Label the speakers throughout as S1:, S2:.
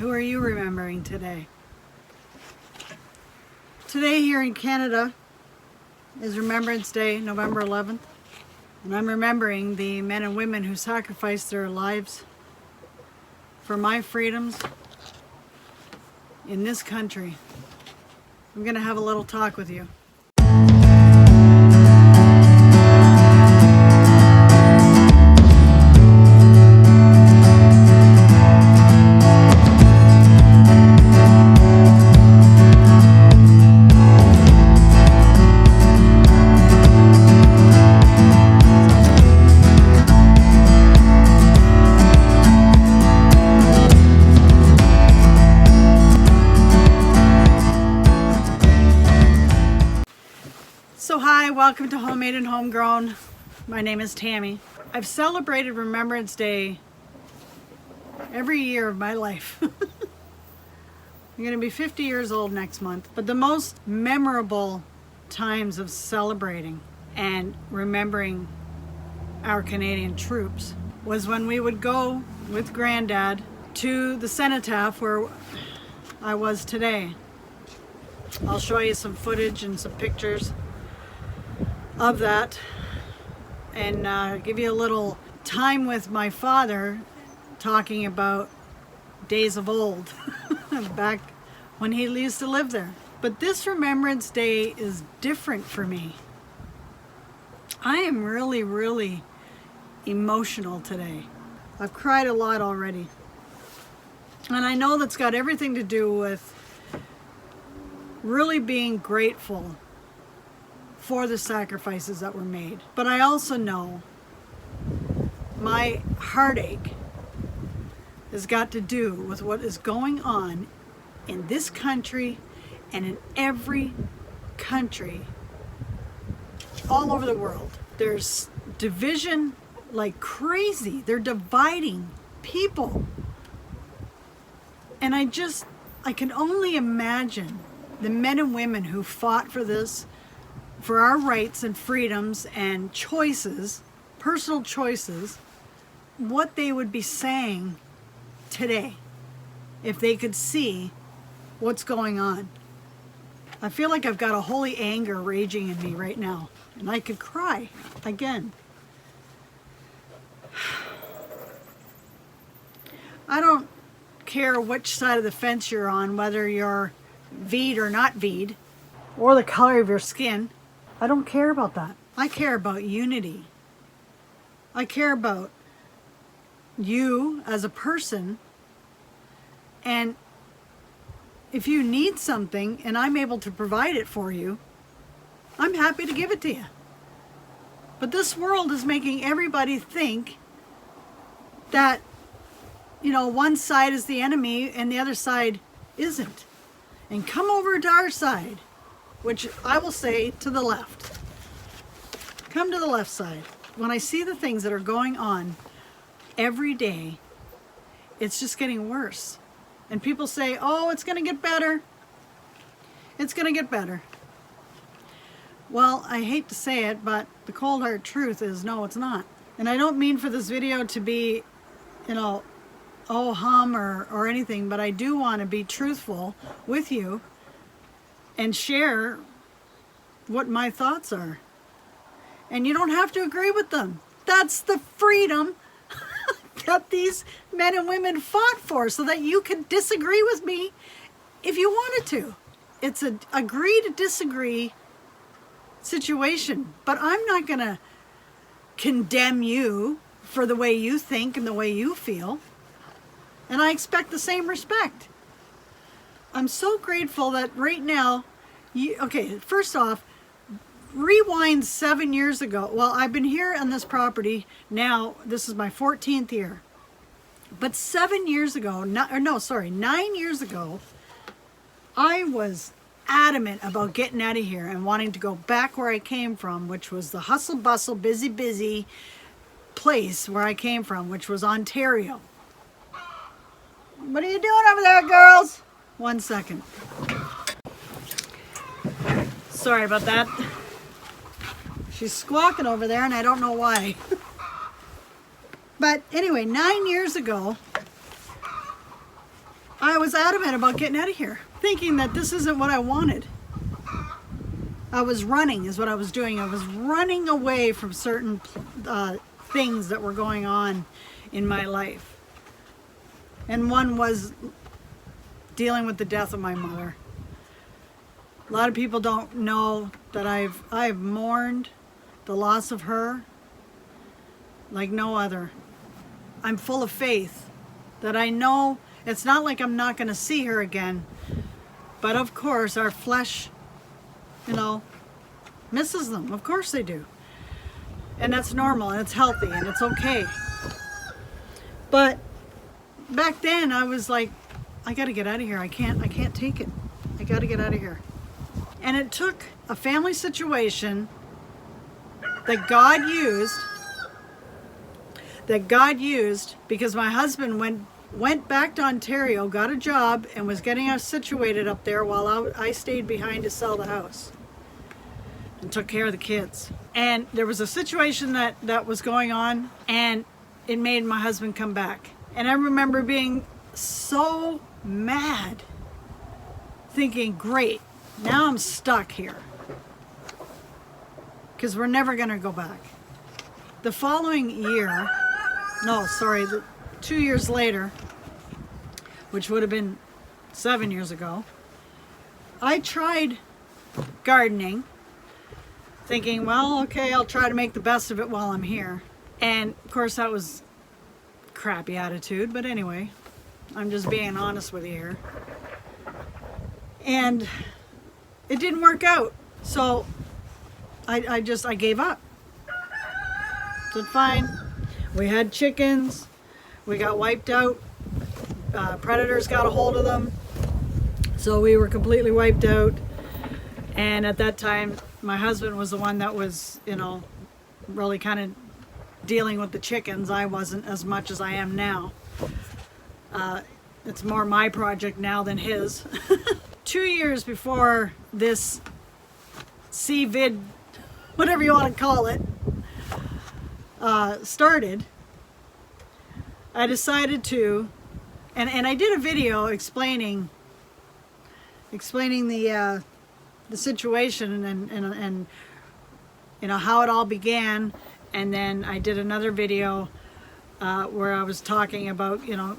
S1: Who are you remembering today? Today here in Canada is Remembrance Day, November 11th. And I'm remembering the men and women who sacrificed their lives for my freedoms in this country. I'm going to have a little talk with you. So hi, welcome to Homemade and Homegrown. My name is Tammy. I've celebrated Remembrance Day every year of my life. I'm going to be 50 years old next month. But the most memorable times of celebrating and remembering our Canadian troops was when we would go with Granddad to the cenotaph where I was today. I'll show you some footage and some pictures of that and give you a little time with my father talking about days of old back when he used to live there. But this Remembrance Day is different for me. I am really emotional today. I've cried a lot already, and I know that's got everything to do with really being grateful for the sacrifices that were made. But I also know my heartache has got to do with what is going on in this country and in every country all over the world. There's division like crazy. They're dividing people. And I can only imagine the men and women who fought for this, for our rights and freedoms and choices, personal choices, what they would be saying today if they could see what's going on. I feel like I've got a holy anger raging in me right now, and I could cry again. I don't care which side of the fence you're on, whether you're V'd or not V'd, or the color of your skin. I don't care about that. I care about unity. I care about you as a person, and if you need something and I'm able to provide it for you, I'm happy to give it to you. But this world is making everybody think that, you know, one side is the enemy and the other side isn't. And come over to our side, which I will say to the left. Come to the left side. When I see the things that are going on every day, it's just getting worse. And people say, oh, it's going to get better. It's going to get better. Well, I hate to say it, but the cold hard truth is no, it's not. And I don't mean for this video to be, you know, oh hum or anything, but I do want to be truthful with you and share what my thoughts are. And you don't have to agree with them. That's the freedom that these men and women fought for, so that you can disagree with me if you wanted to. It's an agree to disagree situation, but I'm not going to condemn you for the way you think and the way you feel. And I expect the same respect. I'm so grateful that right now, okay, first off, rewind 7 years ago. Well, I've been here on this property now, this is my 14th year. But 7 years ago, 9 years ago, I was adamant about getting out of here and wanting to go back where I came from, which was the hustle bustle, busy place where I came from, which was Ontario. What are you doing over there, girls? 1 second. Sorry about that. She's squawking over there and I don't know why. But anyway, 9 years ago, I was adamant about getting out of here, thinking that this isn't what I wanted. I was running is what I was doing. I was running away from certain things that were going on in my life. And one was dealing with the death of my mother. A lot of people don't know that I've mourned the loss of her like no other. I'm full of faith that I know it's not like I'm not going to see her again, but of course our flesh, misses them. Of course they do. And that's normal and it's healthy and it's okay. But back then I was like, I got to get out of here. I can't take it. I got to get out of here. And it took a family situation that God used because my husband went back to Ontario, got a job, and was getting us situated up there while I stayed behind to sell the house and took care of the kids. And there was a situation that was going on, and it made my husband come back. And I remember being so mad, thinking, great, now I'm stuck here because we're never going to go back. The following year, 2 years later, which would have been 7 years ago, I tried gardening, thinking, well, okay, I'll try to make the best of it while I'm here. And of course that was crappy attitude, but anyway, I'm just being honest with you here. And it didn't work out. So I gave up. Said fine. We had chickens. We got wiped out. Predators got a hold of them. So we were completely wiped out. And at that time, my husband was the one that was, really kind of dealing with the chickens. I wasn't as much as I am now. It's more my project now than his. 2 years before this CVID, whatever you want to call it, started, I decided to, and I did a video explaining the situation and how it all began, and then I did another video where I was talking about it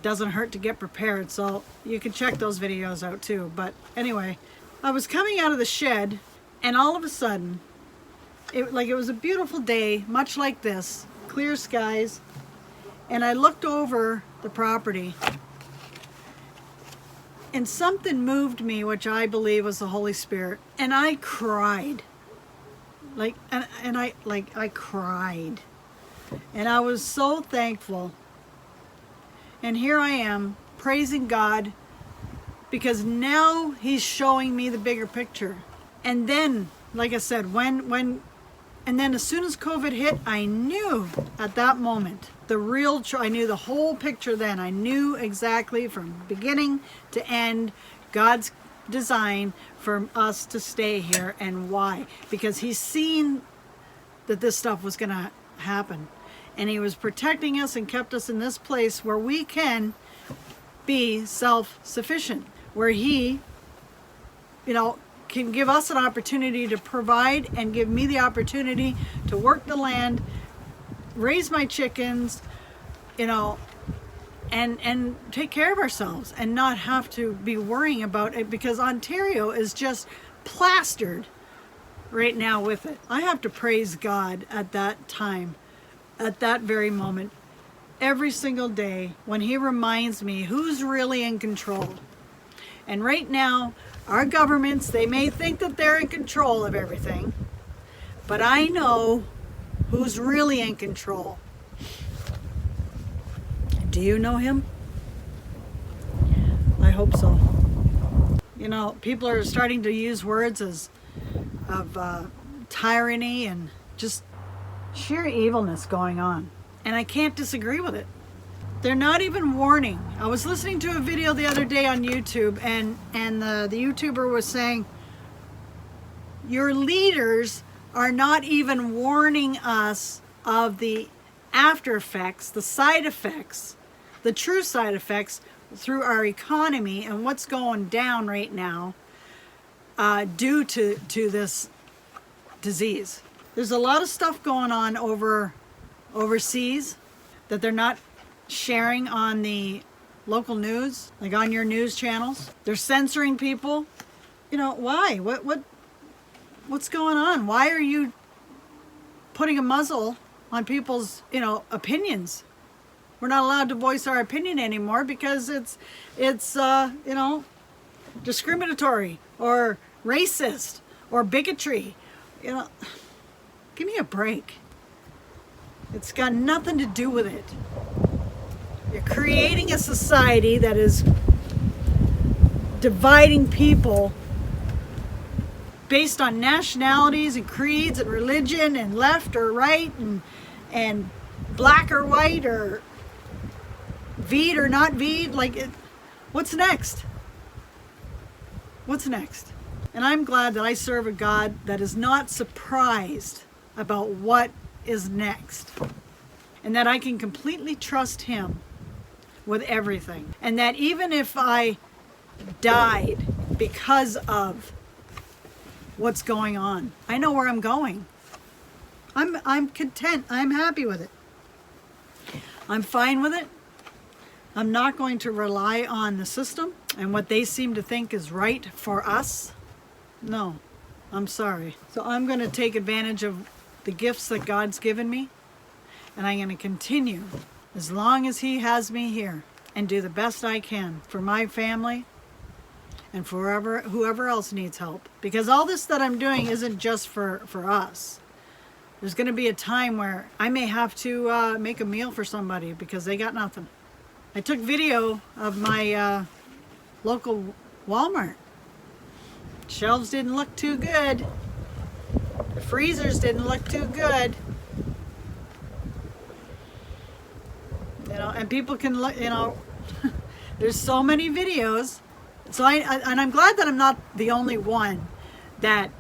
S1: doesn't hurt to get prepared, so you can check those videos out too. But anyway, I was coming out of the shed, and all of a sudden, it was a beautiful day, much like this, clear skies, and I looked over the property, and something moved me, which I believe was the Holy Spirit, and I cried. I cried, and I was so thankful. And here I am praising God because now He's showing me the bigger picture. And then, like I said, and then as soon as COVID hit, I knew at that moment I knew the whole picture. Then I knew exactly from beginning to end God's design for us to stay here and why. Because He's seen that this stuff was going to happen. And He was protecting us and kept us in this place where we can be self-sufficient, where He, can give us an opportunity to provide and give me the opportunity to work the land, raise my chickens, and take care of ourselves and not have to be worrying about it, because Ontario is just plastered right now with it. I have to praise God at that time, at that very moment, every single day when He reminds me who's really in control. And right now, our governments, they may think that they're in control of everything, but I know who's really in control. Do you know Him? I hope so. People are starting to use words of tyranny and just sheer evilness going on. And I can't disagree with it. They're not even warning. I was listening to a video the other day on YouTube, and the YouTuber was saying, your leaders are not even warning us of the after effects, the side effects, the true side effects through our economy and what's going down right now due to this disease. There's a lot of stuff going on overseas that they're not sharing on the local news, like on your news channels. They're censoring people. You know, why? What's going on? Why are you putting a muzzle on people's, opinions? We're not allowed to voice our opinion anymore because it's discriminatory or racist or bigotry. Give me a break. It's got nothing to do with it. You're creating a society that is dividing people based on nationalities and creeds and religion and left or right and black or white or Veed or not Veed. What's next? What's next? And I'm glad that I serve a God that is not surprised about what is next, and that I can completely trust Him with everything, and that even if I died because of what's going on, I know where I'm going. I'm content. I'm happy with it. I'm fine with it. I'm not going to rely on the system and what they seem to think is right for us. No, I'm sorry. So I'm going to take advantage of the gifts that God's given me, and I'm going to continue as long as He has me here and do the best I can for my family and for whoever else needs help. Because all this that I'm doing isn't just for us. There's going to be a time where I may have to make a meal for somebody because they got nothing. I took video of my local Walmart. Shelves didn't look too good. The freezers didn't look too good. And people can look, there's so many videos. So I'm glad that I'm not the only one that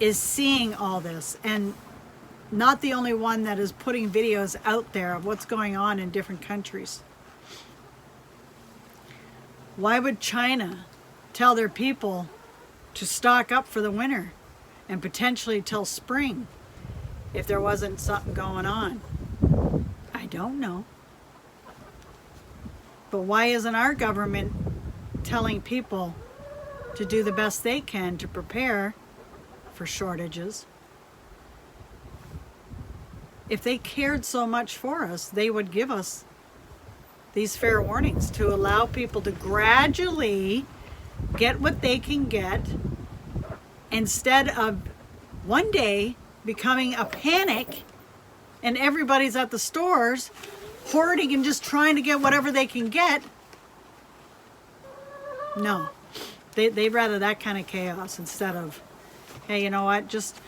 S1: is seeing all this, and not the only one that is putting videos out there of what's going on in different countries. Why would China tell their people to stock up for the winter and potentially till spring if there wasn't something going on? I don't know. But why isn't our government telling people to do the best they can to prepare for shortages? If they cared so much for us, they would give us these fair warnings to allow people to gradually get what they can get, instead of one day becoming a panic and everybody's at the stores hoarding and just trying to get whatever they can get. No, they'd rather that kind of chaos instead of, hey, you know what, just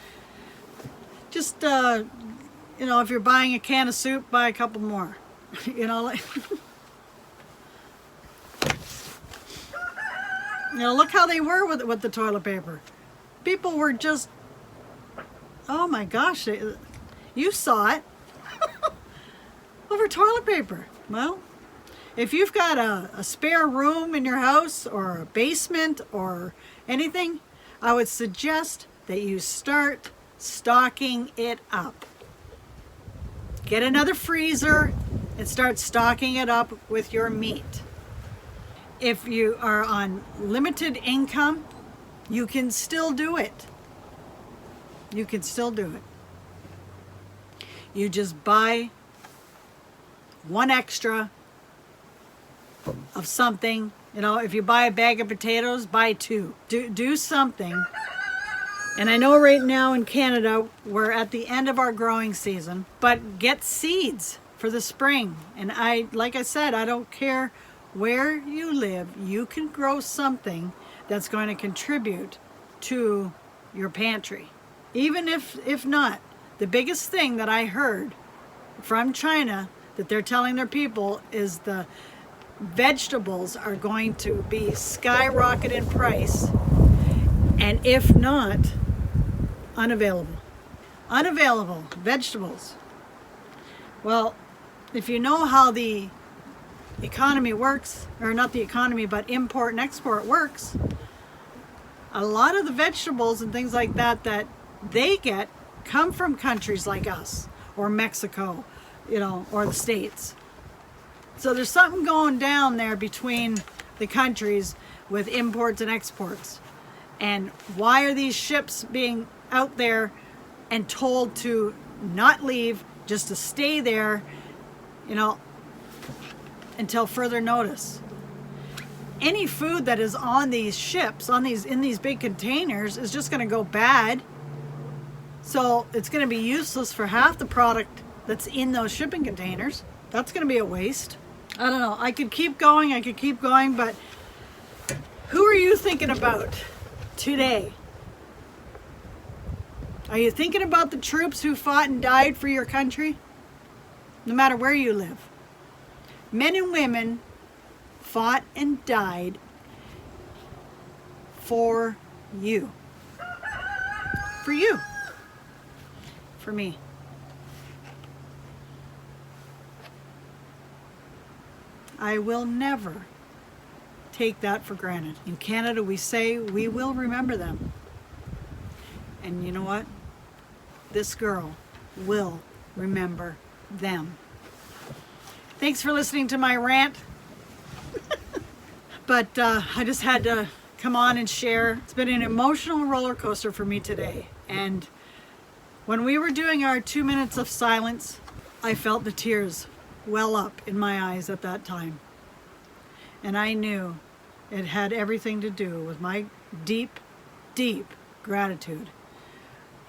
S1: if you're buying a can of soup, buy a couple more. Look how they were with the toilet paper. People were just, oh my gosh, you saw it. Over toilet paper. Well, if you've got a spare room in your house or a basement or anything, I would suggest that you start stocking it up. Get another freezer and start stocking it up with your meat. If you are on limited income, you can still do it. You can still do it. You just buy one extra of something. If you buy a bag of potatoes, buy two. Do something. And I know right now in Canada, we're at the end of our growing season, but get seeds for the spring. And like I said, I don't care where you live, you can grow something that's going to contribute to your pantry. Even if not, the biggest thing that I heard from China that they're telling their people is the vegetables are going to be skyrocketed in price, and if not, unavailable vegetables. Well, if you know how the economy works, or not the economy, but import and export works, a lot of the vegetables and things like that that they get come from countries like us, or Mexico, or the States. So there's something going down there between the countries with imports and exports. And why are these ships being out there and told to not leave, just to stay there, until further notice? Any food that is on these ships, in these big containers, is just going to go bad. So it's going to be useless for half the product that's in those shipping containers. That's going to be a waste. I don't know. I could keep going, but who are you thinking about today? Are you thinking about the troops who fought and died for your country? No matter where you live. Men and women fought and died for you. For you. For me. I will never take that for granted. In Canada, we say we will remember them. And you know what? This girl will remember them. Thanks for listening to my rant. But I just had to come on and share. It's been an emotional roller coaster for me today. And when we were doing our 2 minutes of silence, I felt the tears well up in my eyes at that time. And I knew it had everything to do with my deep, deep gratitude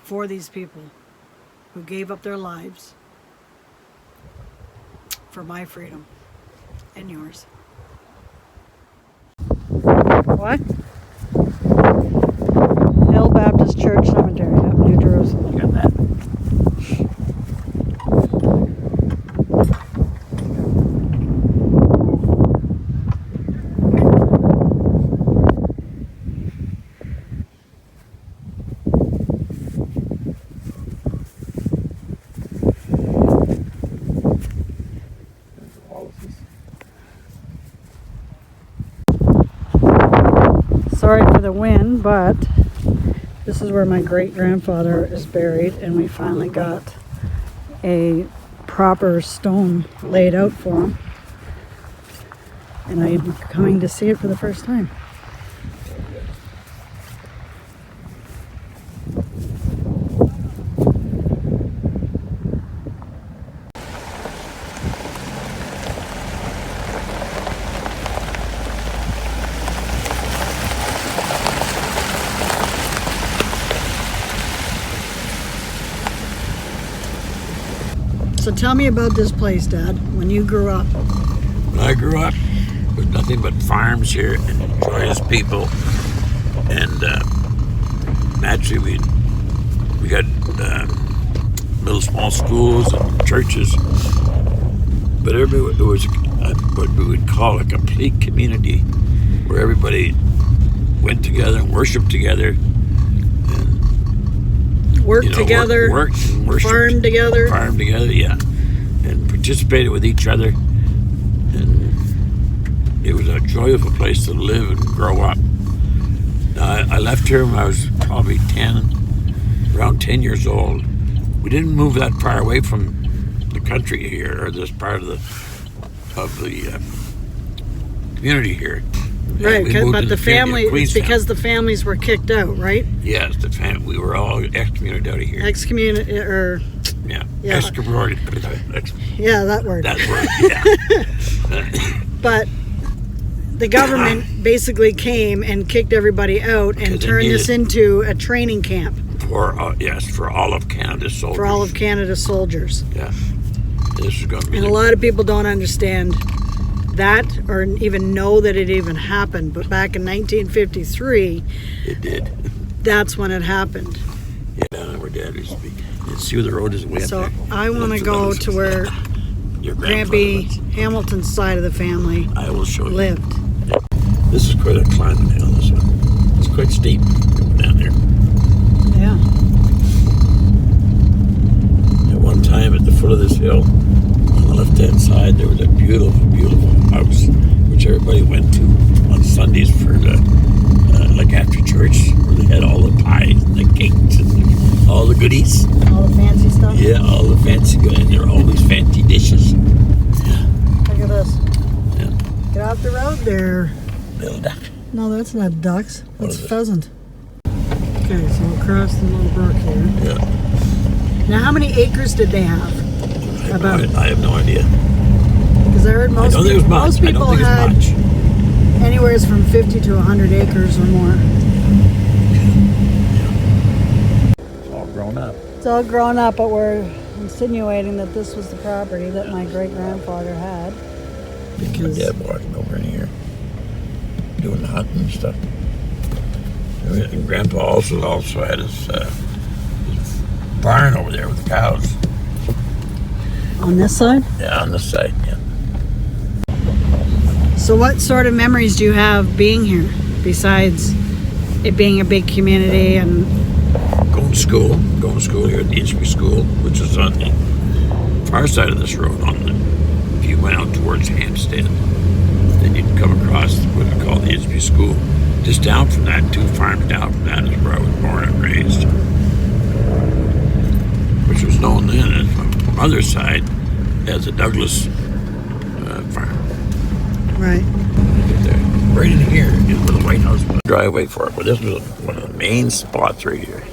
S1: for these people who gave up their lives for my freedom and yours. What? Hill Baptist Church Cemetery, up New Jerusalem.
S2: You got that?
S1: Sorry for the wind, but this is where my great-grandfather is buried, and we finally got a proper stone laid out for him. And I'm coming to see it for the first time. So tell me about this place, Dad, when you grew up.
S2: When I grew up, there was nothing but farms here and joyous people. And naturally, we got little small schools and churches. But it was what we would call a complete community where everybody went together and worshiped together.
S1: Worked together,
S2: worked and worshipped,
S1: farmed together,
S2: yeah, and participated with each other, and it was a joyful place to live and grow up. I left here when I was probably around 10 years old. We didn't move that far away from the country here, or this part of the community here.
S1: Right, but the family, it's because the families were kicked out, right?
S2: Yes, we were all excommunicated out of here.
S1: Yeah.
S2: Excommunicated.
S1: Yeah, that word.
S2: That word, yeah.
S1: But the government basically came and kicked everybody out and turned this into a training camp.
S2: For all of Canada's soldiers.
S1: For all of Canada's soldiers.
S2: Yeah. This is going to be.
S1: And a lot of people don't understand that or even know that it even happened. But back in 1953,
S2: it did.
S1: That's when it happened.
S2: Yeah, down where Dad used to be. You see where the road is way up there?
S1: So I want to go to where Grampy Hamilton's side of the family lived.
S2: Yeah. This is quite a climbing hill, this one. It's quite steep down there.
S1: Yeah.
S2: At one time, at the foot of this hill, on the left-hand side, there was a beautiful, beautiful house, which everybody went to on Sundays for the like after church, where they had all the pies and the cakes and all the goodies.
S1: All the fancy stuff?
S2: Yeah, all the fancy good, and there were all these fancy dishes. Yeah.
S1: Look at this.
S2: Yeah.
S1: Get off the road there.
S2: Little duck.
S1: No, that's not ducks. That's
S2: is it?
S1: pheasant. Okay, so we'll cross the little brook here.
S2: Yeah.
S1: Now, how many acres did they have?
S2: I have no idea.
S1: Because I heard most
S2: I know there's much.
S1: most
S2: I
S1: people
S2: don't think
S1: had
S2: it's much.
S1: anywhere from 50 to 100 acres or more.
S2: It's all grown up.
S1: It's all grown up, but we're insinuating that this was the property that my great-grandfather had.
S2: My
S1: Because
S2: dad walking over in here, doing the hunting and stuff. And Grandpa also had his barn over there with the cows.
S1: on this side.
S2: Yeah, on this side, yeah.
S1: So what sort of memories do you have being here, besides it being a big community and
S2: Going to school here at the HB school, which is on the far side of this road. If you went out towards Hampstead, then you'd come across what we call the HB school. Just down from that, 2 farms down from that is where I was born and raised, which was known then as my mother's side as the Douglas farm.
S1: right?
S2: Right in here is where the White House was. Driveway for it, but this was one of the main spots right here.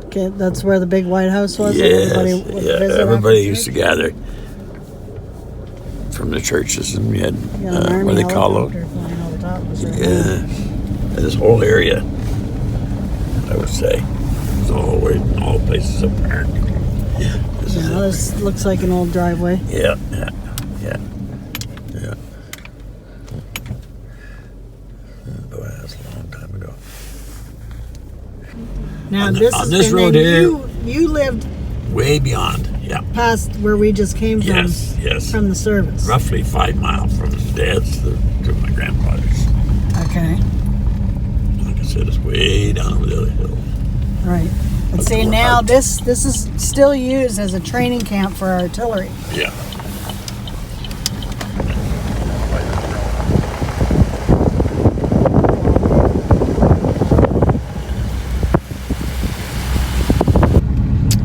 S1: Okay, that's where the big White House was.
S2: Yes,
S1: Everybody would
S2: yeah,
S1: visit
S2: everybody
S1: after
S2: used to
S1: church?
S2: gather from the churches, and we had
S1: You got an
S2: what
S1: army
S2: they call
S1: helicopter
S2: them.
S1: flying over top of us right now.
S2: Yeah, this whole area, I would say, is all places apart. Yeah, this is
S1: Yeah,
S2: it.
S1: this looks like an old driveway.
S2: Yeah. Boy, that's a long time ago.
S1: Now
S2: On
S1: this
S2: on
S1: is
S2: this
S1: and
S2: road
S1: then
S2: here-
S1: You lived
S2: Way beyond, yeah.
S1: past where we just came from.
S2: Yes.
S1: From the service.
S2: Roughly 5 miles from his dad's to my grandfather's.
S1: Okay.
S2: Like I said, it's way down over the other hill.
S1: Right. And
S2: Up
S1: see
S2: to
S1: now
S2: out.
S1: this is still used as a training camp for artillery.
S2: Yeah.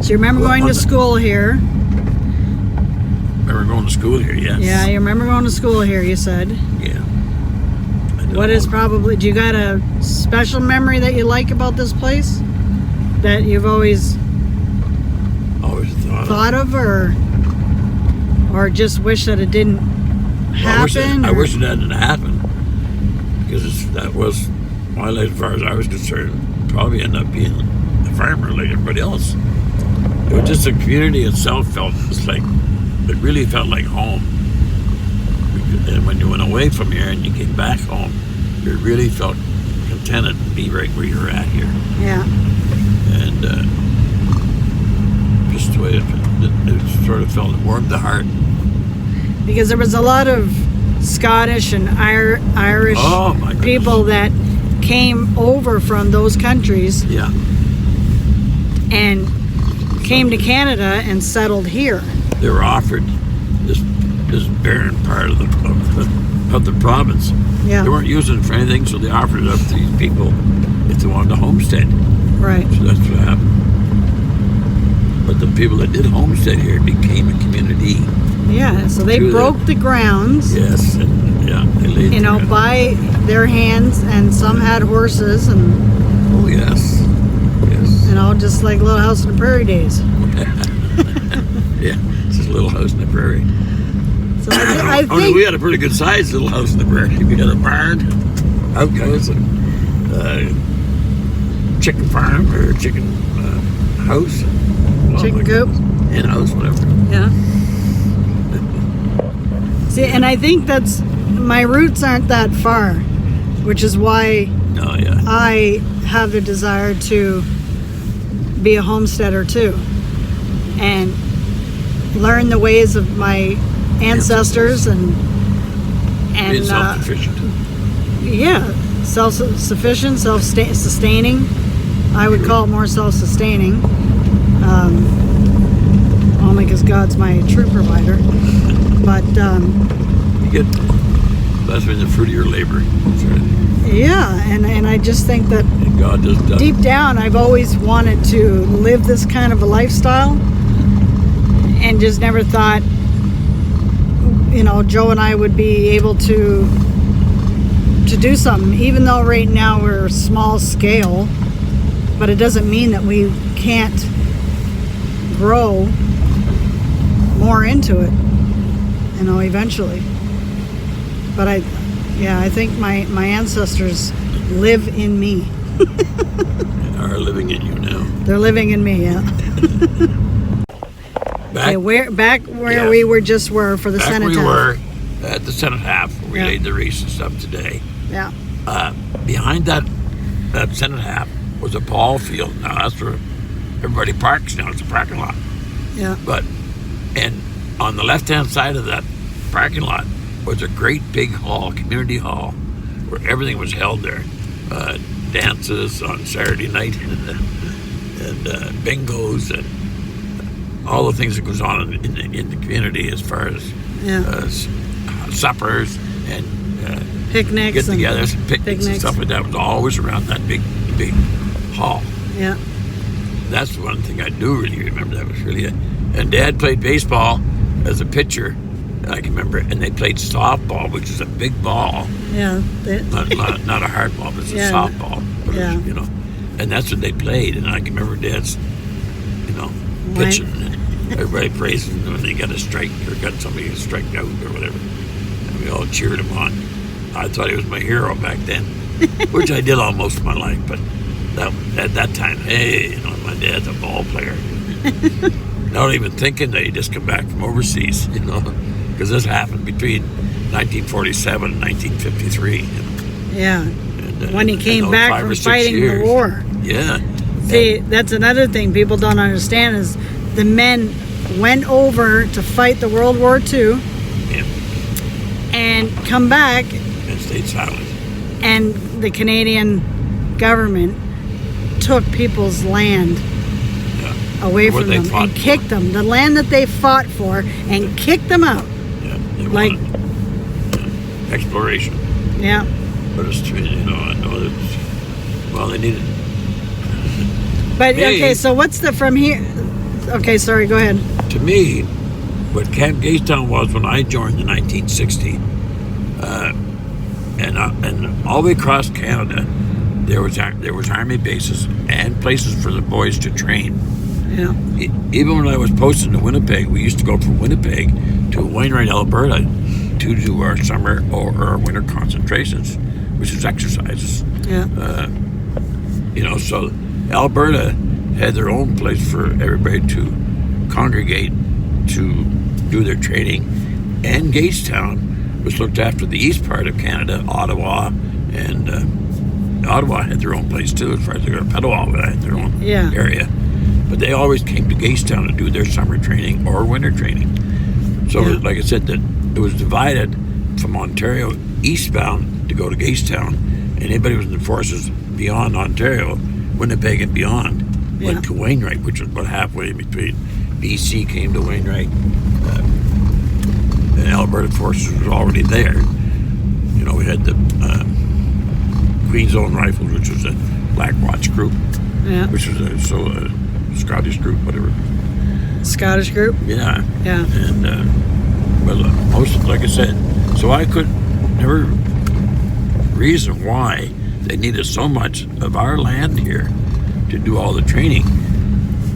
S1: So you remember
S2: Well,
S1: going
S2: on
S1: to
S2: the-
S1: school here?
S2: Remember going to school here, yes.
S1: Yeah, you remember going to school here, you said.
S2: Yeah. I
S1: What
S2: don't
S1: is
S2: know.
S1: probably, do you got a special memory that you like about this place? That you've always
S2: Always
S1: thought of, or just wish that it didn't happen?
S2: I
S1: or-
S2: wish it hadn't happened, because that was my life as far as I was concerned. Probably end up being a farmer like everybody else. It was just the community itself it really felt like home. And when you went away from here and you came back home, you really felt contented to be right where you're at here.
S1: Yeah.
S2: And just the way it sort of felt, it warmed the heart.
S1: Because there was a lot of Scottish and Irish
S2: Oh, my goodness.
S1: people that came over from those countries
S2: Yeah.
S1: and came to Canada and settled here.
S2: They were offered this barren part of the province.
S1: Yeah.
S2: They weren't using it for anything, so they offered it up to these people if they wanted to homestead.
S1: Right.
S2: So that's what happened. But the people that did homestead here became a community.
S1: Yeah. So they
S2: True that.
S1: broke the grounds,
S2: Yes, and yeah, they laid
S1: you know,
S2: the-
S1: by their hands, and some had horses, and
S2: Oh yes, yes.
S1: you know, just like Little House on the Prairie days.
S2: Yeah, it's just a little house in the prairie.
S1: So I
S2: Oh,
S1: think
S2: we had a pretty good sized little house in the prairie. We had a barn, outhouse, and chicken farm or chicken house.
S1: chicken coop.
S2: In house, whatever.
S1: Yeah. See, and I think that's my roots aren't that far, which is why
S2: Oh yeah.
S1: I have the desire to be a homesteader too, and learn the ways of my ancestors and
S2: Being self-sufficient.
S1: yeah, self-sufficient, self-sustaining. I would call it more self-sustaining, only because God's my true provider. But
S2: You get that's been the fruit of your labor.
S1: yeah, and I just think that
S2: And God does that.
S1: deep down, I've always wanted to live this kind of a lifestyle, and just never thought, Joe and I would be able to do something, even though right now we're small scale, but it doesn't mean that we can't grow more into it, eventually. But I think my ancestors live in me.
S2: And are living in you now.
S1: They're living in me, yeah.
S2: Back,
S1: Back where
S2: Yeah.
S1: we were for the
S2: back
S1: Senate
S2: we
S1: half.
S2: were at the Senate half, where we
S1: Yeah.
S2: laid the wreaths and stuff today.
S1: Yeah,
S2: Behind that Senate half was a ball field. Now that's where everybody parks now. It's a parking lot.
S1: yeah,
S2: And on the left-hand side of that parking lot was a great big hall, community hall, where everything was held there. Dances on Saturday night and bingos and all the things that goes on in the community as far as
S1: yeah.
S2: suppers and
S1: Picnics,
S2: get-togethers and picnics and stuff like that. Was always around that big hall.
S1: Yeah,
S2: That's one thing I do really remember. That was really it. And Dad played baseball as a pitcher, I can remember, and they played softball, which is a big ball,
S1: yeah.
S2: not a hard ball, but it's
S1: Yeah.
S2: a softball. But
S1: Yeah.
S2: it was, and that's what they played. And I can remember Dad's, pitching, and everybody praising him when they got a strike or got somebody to strike out or whatever, and we all cheered him on. I thought he was my hero back then, which I did all most of my life. But at that time, hey, my dad's a ball player. Not even thinking that he just come back from overseas, because this happened between 1947 and 1953.
S1: Yeah.
S2: And,
S1: When he
S2: and
S1: came
S2: those
S1: back
S2: 5
S1: from
S2: or 6
S1: fighting the
S2: years.
S1: war.
S2: Yeah.
S1: See, that's another thing people don't understand is the men went over to fight the World War II
S2: Yeah.
S1: and come back,
S2: And stayed silent.
S1: and the Canadian government took people's land
S2: Yeah.
S1: away
S2: What
S1: from
S2: they
S1: them
S2: fought
S1: and
S2: for.
S1: kicked them, the land that they fought for, and kicked them out.
S2: Yeah. They
S1: Like-
S2: wanted, exploration.
S1: Yeah.
S2: But it's true, I know that. Well, they needed.
S1: But,
S2: Me-
S1: okay, so what's from here? Okay, sorry, go ahead.
S2: To me, what Camp Gagetown was when I joined in 1960, and all the way across Canada, there was army bases and places for the boys to train.
S1: Yeah.
S2: Even when I was posted to Winnipeg, we used to go from Winnipeg to Wainwright, Alberta, to do our summer or our winter concentrations, which is exercises.
S1: Yeah.
S2: So Alberta had their own place for everybody to congregate to do their training, and Gagetown was looked after the east part of Canada, Ottawa, and Ottawa had their own place too, as far as they go to Petawawa had their own
S1: Yeah.
S2: area. But they always came to Gagetown to do their summer training or winter training. So,
S1: Yeah.
S2: like I said, that it was divided from Ontario eastbound to go to Gagetown, and anybody who was in the forces beyond Ontario, Winnipeg and beyond, went
S1: Yeah.
S2: to Wainwright, which was about halfway in between. BC came to Wainwright, and Alberta forces was already there. We had the Queen's Own Rifles, which was a Black Watch group,
S1: Yeah.
S2: which was a Scottish group, whatever.
S1: Scottish group.
S2: Yeah.
S1: Yeah.
S2: And most, like I said, so I could never reason why they needed so much of our land here to do all the training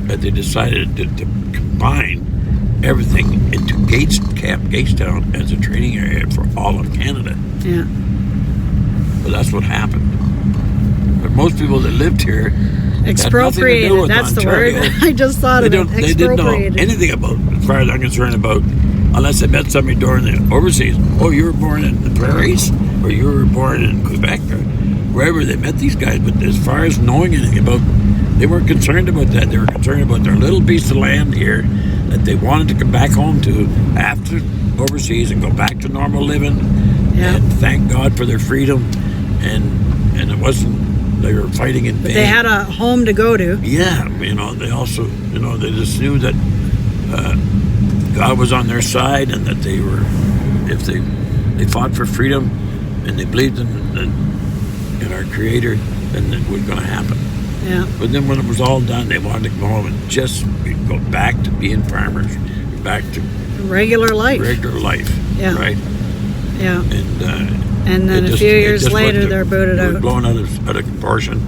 S2: that they decided to combine everything into Camp Gagetown as a training area for all of Canada.
S1: Yeah.
S2: But that's what happened. But most people that lived here
S1: Expropriated.
S2: with
S1: That's
S2: Ontario.
S1: the word. I just thought of it.
S2: They didn't know
S1: Expropriated.
S2: anything about, as far as I'm concerned, about, unless they met somebody during the overseas. Oh, you were born in the prairies, or you were born in Quebec, or wherever they met these guys. But as far as knowing anything about, they weren't concerned about that. They were concerned about their little piece of land here that they wanted to come back home to after overseas and go back to normal living.
S1: Yeah.
S2: And thank God for their freedom. And it wasn't, they were fighting in vain.
S1: They had a home to go to.
S2: Yeah, they also, they just knew that God was on their side, and that they were, if they fought for freedom, and they believed in our Creator, then it was going to happen.
S1: Yeah.
S2: But then when it was all done, they wanted to go home and just go back to being farmers, back to
S1: Regular life.
S2: Yeah. Right?
S1: Yeah.
S2: And
S1: then a few years later, they're booted out.
S2: Blown out of proportion.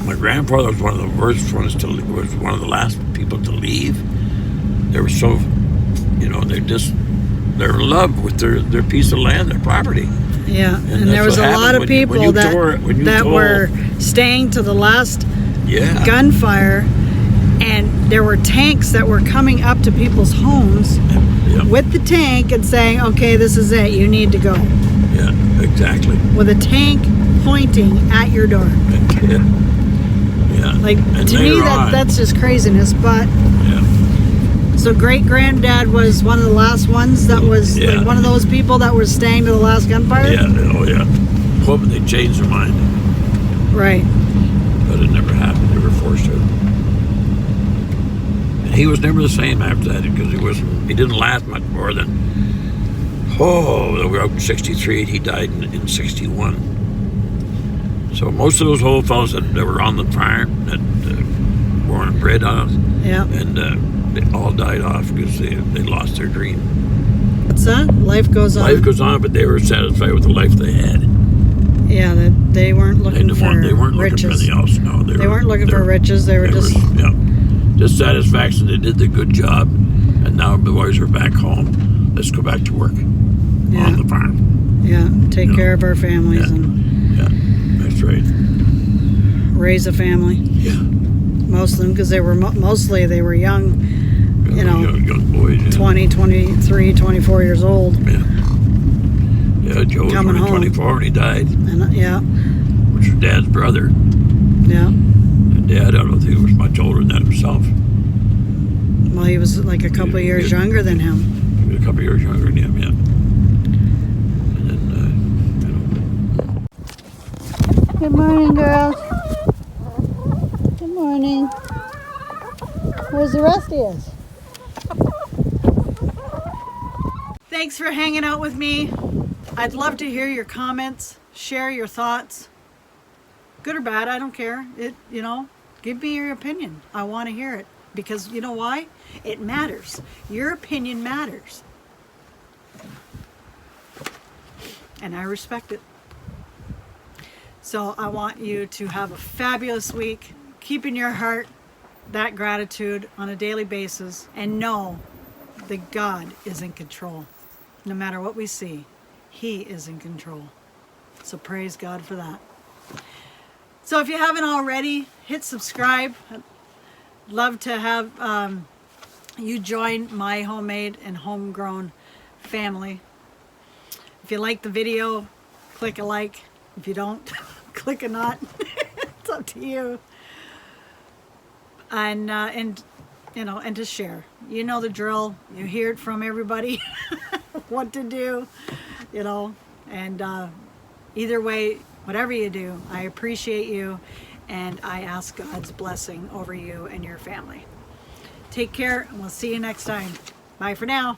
S2: My grandfather was one of the worst ones was one of the last people to leave. They were so, they're in love with their piece of land, their property.
S1: Yeah, and there was a lot of people that were staying to the last gunfire, and there were tanks that were coming up to people's homes with the tank and saying, okay, this is it, you need to go.
S2: Yeah, exactly.
S1: With a tank pointing at your door.
S2: Yeah.
S1: Like, to me, that's just craziness, but...
S2: Yeah.
S1: So great-granddad was one of the last ones that was like one of those people that were staying to the last gunfire?
S2: Yeah, oh yeah. Hoping they changed their mind.
S1: Right.
S2: But it never happened. They were forced to. And he was never the same after that because he didn't last much more than, we were out in 63 and he died in 61. So most of those old fellows that were on the farm that were born and bred on us, and they all died off because they lost their dream.
S1: What's that? Life goes on.
S2: Life goes on, but they were satisfied with the life they had.
S1: Yeah, that they weren't looking for riches.
S2: They weren't looking for anything else. No,
S1: they weren't looking for riches. They were just
S2: satisfaction. They did the good job, and now the boys are back home. Let's go back to work on the farm.
S1: Yeah, take care of our families and
S2: that's right.
S1: Raise a family.
S2: Yeah.
S1: Most of them, because they were mostly young,
S2: young boys,
S1: 20, 23, 24 years old.
S2: Yeah, Joe was only 24 when he died.
S1: And
S2: which was Dad's brother.
S1: Yeah.
S2: And Dad, I don't think he was much older than that himself.
S1: Well, he was like a couple of years younger than him.
S2: He was a couple of years younger than him, yeah. And then,
S1: Good morning, girls. Good morning. Where's the rest of you? Thanks for hanging out with me. I'd love to hear your comments, share your thoughts. Good or bad, I don't care. Give me your opinion. I want to hear it. Because you know why? It matters. Your opinion matters. And I respect it. So I want you to have a fabulous week. Keep in your heart that gratitude on a daily basis. And know that God is in control. No matter what we see, He is in control. So praise God for that. So if you haven't already, hit subscribe. I'd love to have you join my homemade and homegrown family. If you like the video, click a like. If you don't, click a not. It's up to you. And to share. You know the drill. You hear it from everybody. What to do, and either way, whatever you do, I appreciate you, and I ask God's blessing over you and your family. Take care, and we'll see you next time. Bye for now.